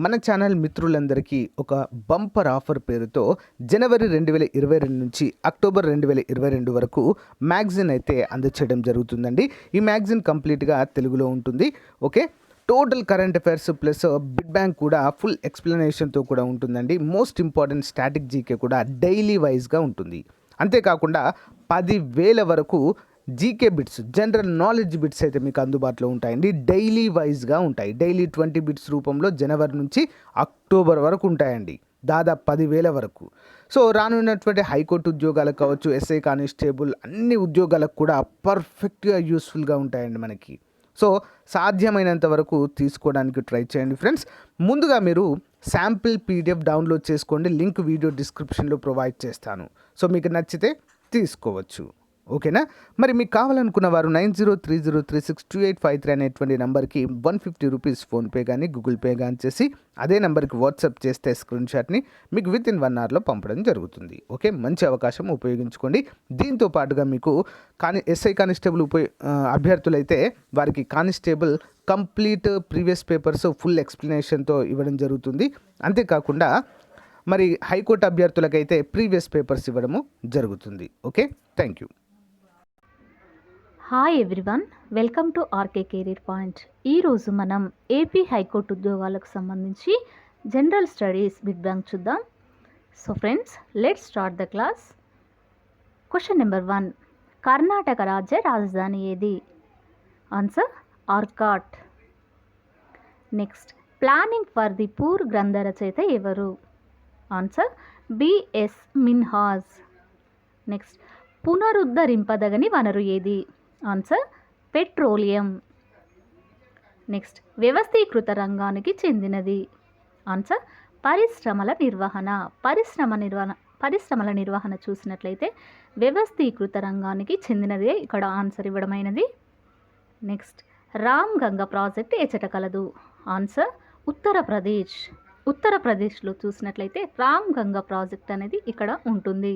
మన ఛానల్ మిత్రులందరికీ ఒక బంపర్ ఆఫర్ పేరుతో జనవరి 2022 నుంచి అక్టోబర్ 2022 వరకు మ్యాగజైన్ అయితే అందచేయడం జరుగుతుందండి. ఈ మ్యాగజైన్ కంప్లీట్గా తెలుగులో ఉంటుంది. Okay, total current affairs plus big bank కూడా ఫుల్ ఎక్స్ప్లెనేషన్తో కూడా ఉంటుందండి. మోస్ట్ ఇంపార్టెంట్ స్టాటిక్ జీకే కూడా డైలీ వైజ్గా ఉంటుంది. అంతేకాకుండా 10,000 వరకు GK bits, general knowledge bits అయితే మీకు అందుబాటులో ఉంటాయండి. డైలీ వైజ్గా ఉంటాయి. డైలీ 20 బిట్స్ రూపంలో జనవరి నుంచి అక్టోబర్ వరకు ఉంటాయండి. దాదాపు 10,000 వరకు. సో రానున్నటువంటి హైకోర్టు ఉద్యోగాలకు కావచ్చు, ఎస్ఐ కానిస్టేబుల్ అన్ని ఉద్యోగాలకు కూడా పర్ఫెక్ట్గా యూస్ఫుల్గా ఉంటాయండి మనకి. సో సాధ్యమైనంత వరకు తీసుకోవడానికి ట్రై చేయండి ఫ్రెండ్స్. ముందుగా మీరు శాంపిల్ పీడిఎఫ్ డౌన్లోడ్ చేసుకోండి. లింక్ వీడియో డిస్క్రిప్షన్లో ప్రొవైడ్ చేస్తాను. సో మీకు నచ్చితే తీసుకోవచ్చు. ఓకేనా? మరి మీకు కావాలనుకున్న వారు 9030362853 అనేటువంటి నెంబర్కి 150 రూపీస్ ఫోన్పే కానీ గూగుల్ పే కానీ చేసి అదే నెంబర్కి వాట్సాప్ చేస్తే స్క్రీన్ షాట్ని మీకు విత్ ఇన్ 1 అవర్లో పంపడం జరుగుతుంది. ఓకే, మంచి అవకాశం, ఉపయోగించుకోండి. దీంతో పాటుగా మీకు ఎస్ఐ కానిస్టేబుల్ అభ్యర్థులైతే వారికి constable complete previous papers full ఎక్స్ప్లెనేషన్తో ఇవ్వడం జరుగుతుంది. అంతేకాకుండా మరి హైకోర్టు అభ్యర్థులకైతే ప్రీవియస్ పేపర్స్ ఇవ్వడము జరుగుతుంది. Okay, thank you. Hi everyone, welcome to RK career point. ఈరోజు మనం ఏపీ హైకోర్టు ఉద్యోగాలకు సంబంధించి జనరల్ స్టడీస్ బిగ్ బ్యాంక్ చూద్దాం. So friends, let's start the class. Question number 1, Karnataka రాజ్య రాజధాని ఏది? Answer Arcot. Next, planning for the poor గ్రంథ రచయిత ఎవరు? Answer BS Minhaj. నెక్స్ట్, పునరుద్ధరింపదగని వనరు ఏది? Answer petroleum. నెక్స్ట్, వ్యవస్థీకృత రంగానికి చెందినది? ఆన్సర్ పరిశ్రమల నిర్వహణ. పరిశ్రమల నిర్వహణ చూసినట్లయితే వ్యవస్థీకృత రంగానికి చెందినదే ఇక్కడ ఆన్సర్ ఇవ్వడమైనది. నెక్స్ట్, రామ్ గంగా ప్రాజెక్ట్ ఎచట కలదు? ఆన్సర్ ఉత్తరప్రదేశ్. ఉత్తరప్రదేశ్లో చూసినట్లయితే రామ్ గంగా ప్రాజెక్ట్ అనేది ఇక్కడ ఉంటుంది.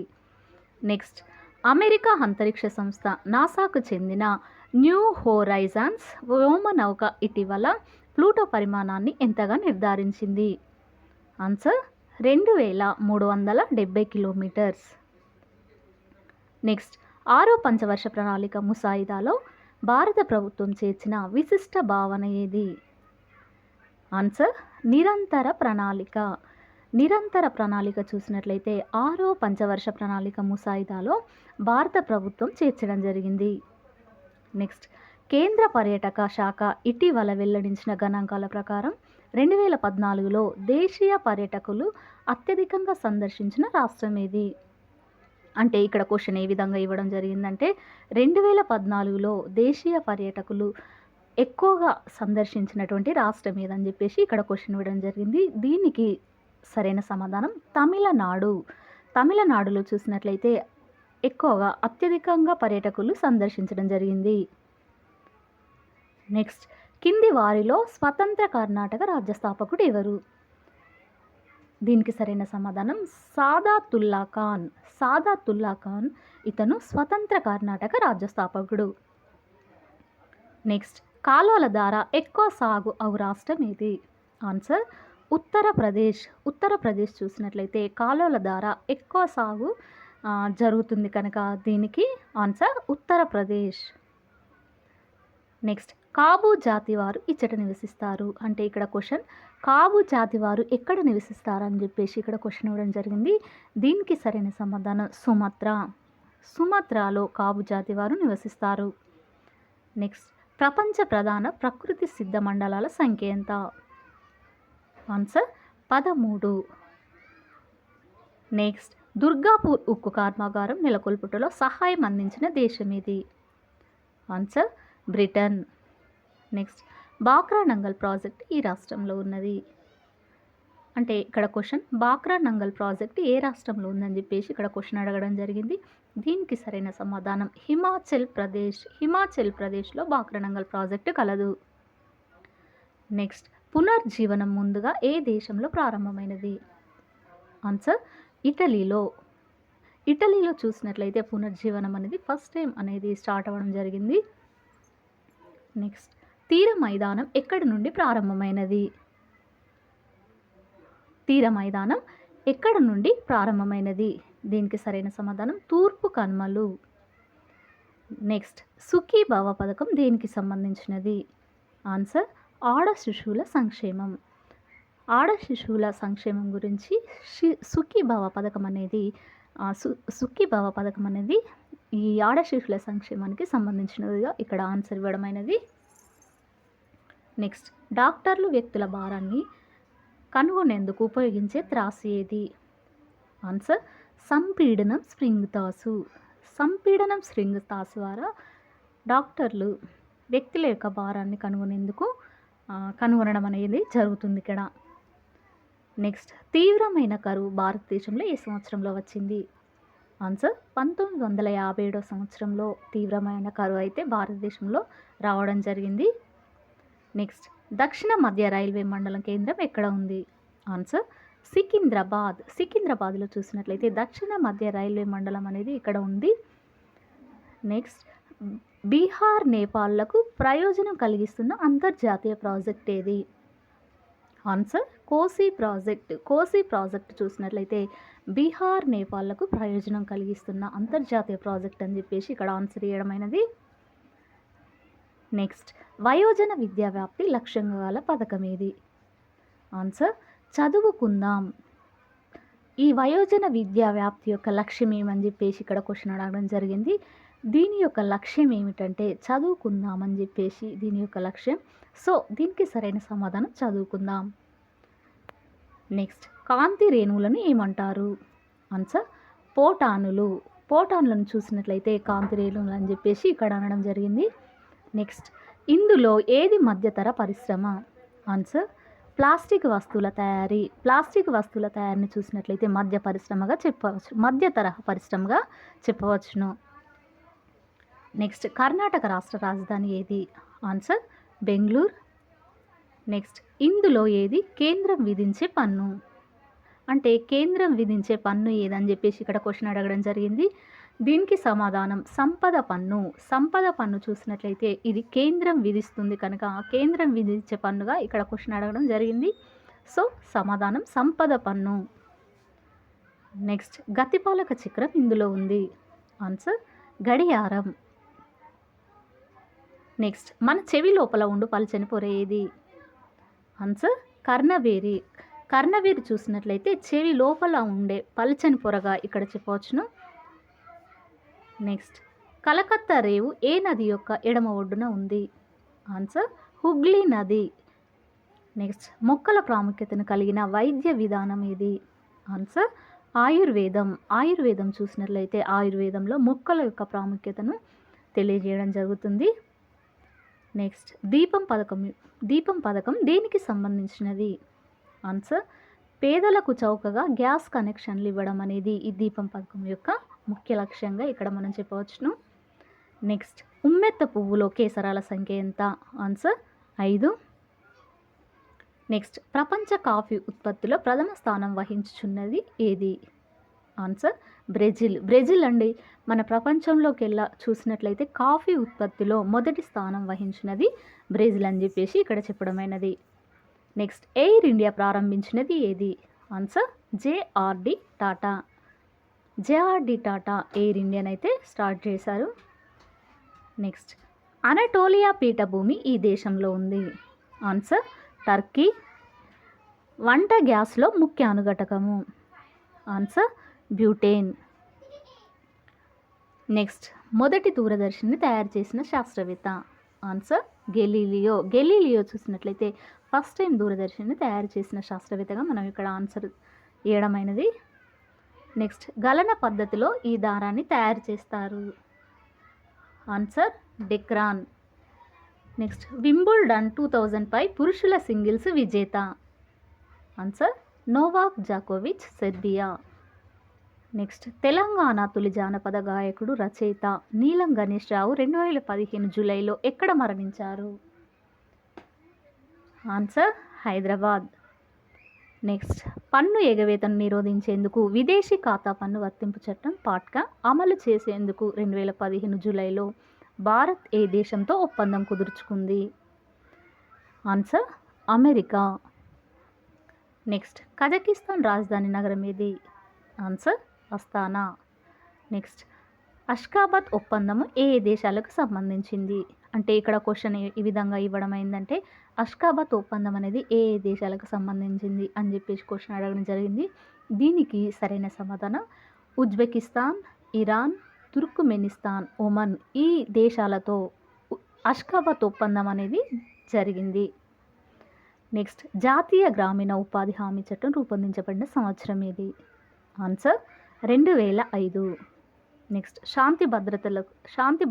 నెక్స్ట్, అమెరికా అంతరిక్ష సంస్థ నాసాకు చెందిన న్యూ హోరైజన్స్ వ్యోమనౌక ఇటీవల ప్లూటో పరిమాణాన్ని ఎంతగా నిర్ధారించింది? Answer 2370 kilometres. నెక్స్ట్, 6వ పంచవర్ష ప్రణాళిక ముసాయిదాలో భారత ప్రభుత్వం చేర్చిన విశిష్ట భావన ఏది? ఆన్సర్ నిరంతర ప్రణాళిక. నిరంతర ప్రణాళిక చూసినట్లయితే 6వ పంచవర్ష ప్రణాళిక ముసాయిదాలో భారత ప్రభుత్వం చేర్చడం జరిగింది. నెక్స్ట్, కేంద్ర పర్యాటక శాఖ ఇటీవల వెల్లడించిన గణాంకాల ప్రకారం 2014లో దేశీయ పర్యాటకులు అత్యధికంగా సందర్శించిన రాష్ట్రం ఏది? అంటే ఇక్కడ క్వశ్చన్ ఏ విధంగా ఇవ్వడం జరిగిందంటే 2014లో దేశీయ పర్యాటకులు ఎక్కువగా సందర్శించినటువంటి రాష్ట్రం ఏదని చెప్పేసి ఇక్కడ క్వశ్చన్ ఇవ్వడం జరిగింది. దీనికి సరైన సమాధానం తమిళనాడు. తమిళనాడులో చూసినట్లయితే ఎక్కువగా అత్యధికంగా పర్యాటకులు సందర్శించడం జరిగింది. నెక్స్ట్, కింది వారిలో స్వతంత్ర కర్ణాటక రాజ్య స్థాపకుడు ఎవరు? దీనికి సరైన సమాధానం సాదాతుల్లా ఖాన్. సాదాతుల్లా ఖాన్ ఇతను స్వతంత్ర కర్ణాటక రాజ్య స్థాపకుడు. నెక్స్ట్, కాలువల ద్వారా ఎక్కువ సాగు అవు రాష్ట్రం ఏది? ఆన్సర్ ఉత్తరప్రదేశ్. ఉత్తరప్రదేశ్ చూసినట్లయితే కాలువల ద్వారా ఎక్కువ సాగు జరుగుతుంది కనుక దీనికి ఆన్సర్ ఉత్తరప్రదేశ్. నెక్స్ట్, కాబూ జాతి వారు ఇచ్చట నివసిస్తారు? అంటే ఇక్కడ క్వశ్చన్ కాబూ జాతి వారు ఎక్కడ నివసిస్తారు అని చెప్పేసి ఇక్కడ క్వశ్చన్ ఇవ్వడం జరిగింది. దీనికి సరైన సమాధానం సుమత్రా. సుమత్రాలో కాబూ జాతి వారు నివసిస్తారు. నెక్స్ట్, ప్రపంచ ప్రధాన ప్రకృతి సిద్ధ మండలాల సంఖ్య ఎంత? ఆన్సర్ 13. నెక్స్ట్, దుర్గాపూర్ ఉక్కు కర్మాగారం నెలకొల్పుటలో సహాయం అందించిన దేశం ఏది? Answer Britain. Next, Bhakra Nangal project ఈ రాష్ట్రంలో ఉన్నది? అంటే ఇక్కడ క్వశ్చన్ బాక్రా నంగల్ ప్రాజెక్ట్ ఏ రాష్ట్రంలో ఉందని చెప్పేసి ఇక్కడ క్వశ్చన్ అడగడం జరిగింది. దీనికి సరైన సమాధానం హిమాచల్ ప్రదేశ్. హిమాచల్ ప్రదేశ్లో బాక్రా నంగల్ ప్రాజెక్టు కలదు. నెక్స్ట్, పునర్జీవనం ముందుగా ఏ దేశంలో ప్రారంభమైనది? ఆన్సర్ ఇటలీలో. ఇటలీలో చూసినట్లయితే పునర్జీవనం అనేది ఫస్ట్ టైం అనేది స్టార్ట్ అవ్వడం జరిగింది. నెక్స్ట్, తీర మైదానం ఎక్కడి నుండి ప్రారంభమైనది? తీర మైదానం ఎక్కడ నుండి ప్రారంభమైనది? దీనికి సరైన సమాధానం తూర్పు కనుమలు. నెక్స్ట్, సుఖీభవ పథకం దేనికి సంబంధించినది? ఆన్సర్ ఆడ శిశువుల సంక్షేమం. ఆడ శిశువుల సంక్షేమం గురించి సుఖీభవ పథకం అనేది సుఖీభవ పథకం అనేది ఈ ఆడ శిశువుల సంక్షేమానికి సంబంధించినదిగా ఇక్కడ ఆన్సర్ ఇవ్వడమైనది. నెక్స్ట్, డాక్టర్లు వ్యక్తుల భారాన్ని కనుగొనేందుకు ఉపయోగించే త్రాసు ఏది? ఆన్సర్ సంపీడనం స్ప్రింగ్ తాసు. సంపీడనం స్ప్రింగ్ తాసు ద్వారా డాక్టర్లు వ్యక్తుల యొక్క భారాన్ని కనుగొనడం అనేది జరుగుతుంది ఇక్కడ. నెక్స్ట్, తీవ్రమైన కరువు భారతదేశంలో ఏ సంవత్సరంలో వచ్చింది? ఆన్సర్ 1957 సంవత్సరంలో తీవ్రమైన కరువు అయితే భారతదేశంలో రావడం జరిగింది. నెక్స్ట్, దక్షిణ మధ్య రైల్వే మండలం కేంద్రం ఎక్కడ ఉంది? ఆన్సర్ సికింద్రాబాద్. సికింద్రాబాద్లో చూసినట్లయితే దక్షిణ మధ్య రైల్వే మండలం అనేది ఇక్కడ ఉంది. నెక్స్ట్, బీహార్ నేపాల్లకు ప్రయోజనం కలిగిస్తున్న అంతర్జాతీయ ప్రాజెక్ట్ ఏది? ఆన్సర్ కోసి ప్రాజెక్ట్. కోసి ప్రాజెక్ట్ చూసినట్లయితే బీహార్ నేపాల్లకు ప్రయోజనం కలిగిస్తున్న అంతర్జాతీయ ప్రాజెక్ట్ అని చెప్పేసి ఇక్కడ ఆన్సర్ ఇవ్వడమైనది. నెక్స్ట్, వయోజన విద్యా వ్యాప్తి లక్ష్యంగా గల పథకం ఏది? ఆన్సర్ చదువుకుందాం. ఈ వయోజన విద్యా వ్యాప్తి యొక్క లక్ష్యం ఏమని చెప్పేసి ఇక్కడ క్వశ్చన్ అడగడం జరిగింది. దీని యొక్క లక్ష్యం ఏమిటంటే చదువుకుందాం అని చెప్పేసి దీని యొక్క లక్ష్యం. సో దీనికి సరైన సమాధానం చదువుకుందాం. నెక్స్ట్, కాంతి రేణువులను ఏమంటారు? ఆన్సర్ పోటానులు. పోటాన్లను చూసినట్లయితే కాంతి రేణువులు అని చెప్పేసి ఇక్కడ అనడం జరిగింది. నెక్స్ట్, ఇందులో ఏది మధ్యతర పరిశ్రమ? ఆన్సర్ ప్లాస్టిక్ వస్తువుల తయారీ. ప్లాస్టిక్ వస్తువుల తయారీని చూసినట్లయితే మధ్య తరహా పరిశ్రమగా చెప్పవచ్చును. నెక్స్ట్, కర్ణాటక రాష్ట్ర రాజధాని ఏది? ఆన్సర్ బెంగళూరు. నెక్స్ట్, ఇందులో ఏది కేంద్రం విధించే పన్ను? అంటే కేంద్రం విధించే పన్ను ఏదని చెప్పేసి ఇక్కడ క్వశ్చన్ అడగడం జరిగింది. దీనికి సమాధానం సంపద పన్ను. సంపద పన్ను చూసినట్లయితే ఇది కేంద్రం విధిస్తుంది కనుక కేంద్రం విధించే పన్నుగా ఇక్కడ క్వశ్చన్ అడగడం జరిగింది. సో సమాధానం సంపద పన్ను. నెక్స్ట్, గతిపాలక చక్రం ఇందులో ఉంది. ఆన్సర్ గడియారం. నెక్స్ట్, మన చెవి లోపల ఉండు పల్చని పొర ఏది? ఆన్సర్ కర్ణవేరి. కర్ణవేరి చూసినట్లయితే చెవి లోపల ఉండే పల్చని పొరగా ఇక్కడ చెప్పవచ్చును. నెక్స్ట్, కలకత్తా రేవు ఏ నది యొక్క ఎడమ ఒడ్డున ఉంది? ఆన్సర్ హుగ్లీ నది. నెక్స్ట్, మొక్కల ప్రాముఖ్యతను కలిగిన వైద్య విధానం ఏది? ఆన్సర్ ఆయుర్వేదం. ఆయుర్వేదం చూసినట్లయితే ఆయుర్వేదంలో మొక్కల యొక్క ప్రాముఖ్యతను తెలియజేయడం జరుగుతుంది. నెక్స్ట్, దీపం పథకం దేనికి సంబంధించినది? ఆన్సర్ పేదలకు చౌకగా గ్యాస్ కనెక్షన్లు ఇవ్వడం అనేది ఈ దీపం పథకం యొక్క ముఖ్య లక్ష్యంగా ఇక్కడ మనం చెప్పవచ్చును. నెక్స్ట్, ఉమ్మెత్త పువ్వులో కేసరాల సంఖ్య ఎంత? ఆన్సర్ 5. నెక్స్ట్, ప్రపంచ కాఫీ ఉత్పత్తిలో ప్రథమ స్థానం వహించుచున్నది ఏది? Answer Brazil. బ్రెజిల్ అండి మన ప్రపంచంలోకి చూసినట్లయితే కాఫీ ఉత్పత్తిలో మొదటి స్థానం వహించినది బ్రెజిల్ అని చెప్పేసి ఇక్కడ చెప్పడమైనది. నెక్స్ట్, ఎయిర్ ఇండియా ప్రారంభించినది ఏది? Answer JRD Tata. JRD Tata air ఇండియాని అయితే స్టార్ట్ చేశారు. నెక్స్ట్, అనటోలియా పీఠభూమి ఈ దేశంలో ఉంది. Answer Turkey. వంట గ్యాస్లో ముఖ్య అనుఘటకము? Answer butane. నెక్స్ట్, మొదటి దూరదర్శిని తయారు చేసిన శాస్త్రవేత్త? Answer Galileo. గెలీలియో చూసినట్లయితే ఫస్ట్ టైం దూరదర్శిని తయారు చేసిన శాస్త్రవేత్తగా మనం ఇక్కడ ఆన్సర్ ఇవ్వడమైనది. నెక్స్ట్, గలన పద్ధతిలో ఈ దారాన్ని తయారు చేస్తారు? ఆన్సర్ డెక్రాన్. నెక్స్ట్, వింబుల్డన్ 2005 పురుషుల సింగిల్స్ విజేత? ఆన్సర్ నోవాక్ జాకోవిచ్, సెర్బియా. నెక్స్ట్, తెలంగాణ తొలి జానపద గాయకుడు రచయిత నీలం గణేష్ రావు 2015 జూలైలో ఎక్కడ మరణించారు? ఆన్సర్ హైదరాబాద్. నెక్స్ట్, పన్ను ఎగవేతను నిరోధించేందుకు విదేశీ ఖాతా పన్ను వర్తింపు చట్టం పాట్గా అమలు చేసేందుకు 2015 జూలైలో భారత్ ఏ దేశంతో ఒప్పందం కుదుర్చుకుంది? Answer America. నెక్స్ట్ కజకిస్తాన్ రాజధాని నగరం ఏది? ఆన్సర్ అస్తానా. నెక్స్ట్ అష్కాబాద్ ఒప్పందము ఏ దేశాలకు సంబంధించింది? అంటే ఇక్కడ క్వశ్చన్ ఈ విధంగా ఇవ్వడం అయిందంటే అష్కాబాద్ ఒప్పందం అనేది ఏ దేశాలకు సంబంధించింది అని చెప్పేసి క్వశ్చన్ అడగడం జరిగింది. దీనికి సరైన సమాధానం ఉజ్బెకిస్తాన్, ఇరాన్, తుర్క్మెనిస్తాన్, ఒమన్ ఈ దేశాలతో అష్కాబాద్ ఒప్పందం అనేది జరిగింది. నెక్స్ట్ జాతీయ గ్రామీణ ఉపాధి హామీ చట్టం రూపొందించబడిన సంవత్సరం ఏది? ఆన్సర్ 2005. నెక్స్ట్ శాంతి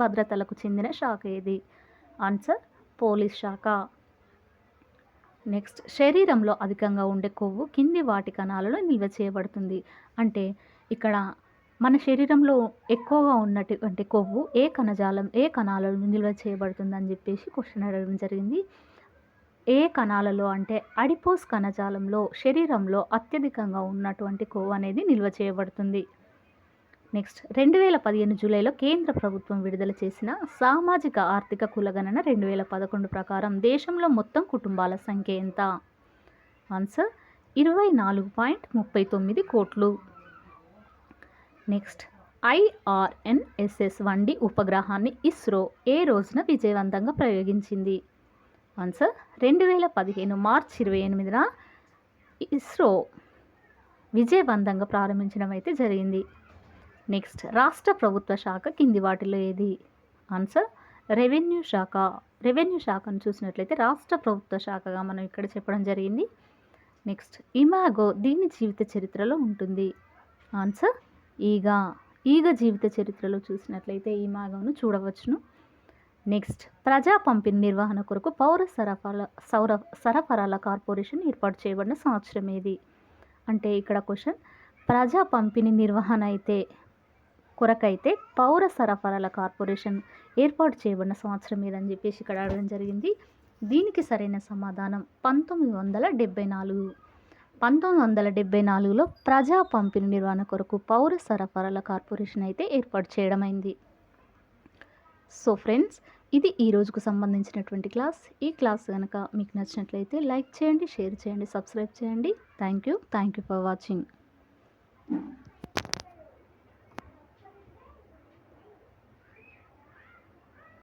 భద్రతలకు చెందిన శాఖ ఏది? ఆన్సర్ పోలీస్ శాఖ. నెక్స్ట్ శరీరంలో అధికంగా ఉండే కొవ్వు కింది వాటి కణాలలో నిల్వ చేయబడుతుంది. అంటే ఇక్కడ మన శరీరంలో ఎక్కువగా ఉన్నటువంటి కొవ్వు ఏ కణాలలో నిల్వ చేయబడుతుంది అని చెప్పేసి క్వశ్చన్ అడగడం జరిగింది. ఏ కణాలలో అంటే అడిపోస్ కణజాలంలో శరీరంలో అత్యధికంగా ఉన్నటువంటి కొవ్వు అనేది నిల్వ చేయబడుతుంది. నెక్స్ట్ 2015 జూలైలో కేంద్ర ప్రభుత్వం విడుదల చేసిన సామాజిక ఆర్థిక కులగణన 2011 ప్రకారం దేశంలో మొత్తం కుటుంబాల సంఖ్య ఎంత? ఆన్సర్ 24.39 కోట్లు. నెక్స్ట్ IRNSS-1D ఉపగ్రహాన్ని ఇస్రో ఏ రోజున విజయవంతంగా ప్రయోగించింది? ఆన్సర్ 2015 మార్చి 28న ఇస్రో విజయవంతంగా ప్రారంభించడం అయితే జరిగింది. నెక్స్ట్ రాష్ట్ర ప్రభుత్వ శాఖ కింది వాటిలో ఏది? ఆన్సర్ రెవెన్యూ శాఖ. రెవెన్యూ శాఖను చూసినట్లయితే రాష్ట్ర ప్రభుత్వ శాఖగా మనం ఇక్కడ చెప్పడం జరిగింది. నెక్స్ట్ ఇమాగో దీని జీవిత చరిత్రలో ఉంటుంది. ఆన్సర్ ఈగ జీవిత చరిత్రలో చూసినట్లయితే ఇమాగోను చూడవచ్చును. నెక్స్ట్ ప్రజా పంపిణీ నిర్వహణ కొరకు పౌర సరఫరాల కార్పొరేషన్ ఏర్పాటు చేయబడిన సంవత్సరం ఏది? అంటే ఇక్కడ క్వశ్చన్ ప్రజా పంపిణీ నిర్వహణ కొరకైతే పౌర సరఫరాల కార్పొరేషన్ ఏర్పాటు చేయబడిన సంవత్సరం ఏదని చెప్పేసి ఇక్కడ అడగడం జరిగింది. దీనికి సరైన సమాధానం 1974. 1974లో ప్రజా పంపిణీ నిర్వహణ కొరకు పౌర సరఫరాల కార్పొరేషన్ అయితే ఏర్పాటు చేయడమైంది. సో ఫ్రెండ్స్, ఇది ఈ రోజుకు సంబంధించినటువంటి క్లాస్. ఈ క్లాస్ కనుక మీకు నచ్చినట్లయితే లైక్ చేయండి, షేర్ చేయండి, సబ్స్క్రైబ్ చేయండి. Thank you for watching.